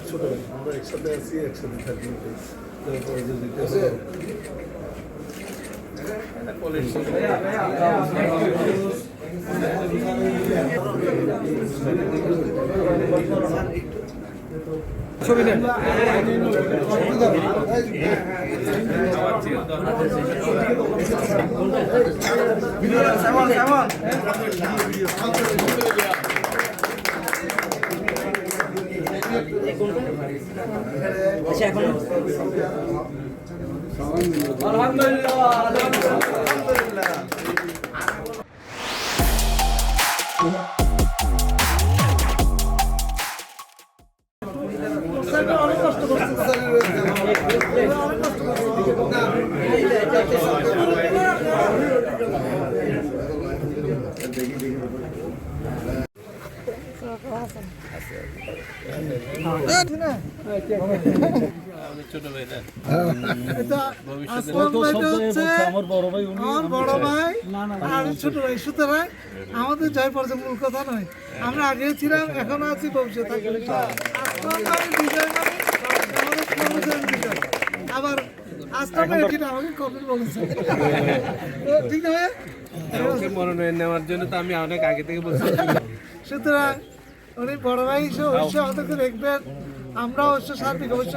ছোট আমরা একসাথে আছি, একসাথে থাকি। ছবি নেন। অনেক কষ্ট করছে। আমার বড় ভাই আর ছোট ভাই, সুতরাং আমাদের জয় পর্যায়ে মূল কথা নয়। আমরা আগে ছিলাম, এখনো আছি, ভবিষ্যৎ থাকবে। আবার আসতে আমাকে কপিল বলেছে, ঠিক আছে। মনোনয়ন নেওয়ার জন্য তো আমি অনেক আগে থেকে বলছি। সুতরাং উনি বড় ভাই হিসেবে অবশ্যই আমাদেরকে দেখবেন। আমরা অবশ্য সার্বিক অবশ্য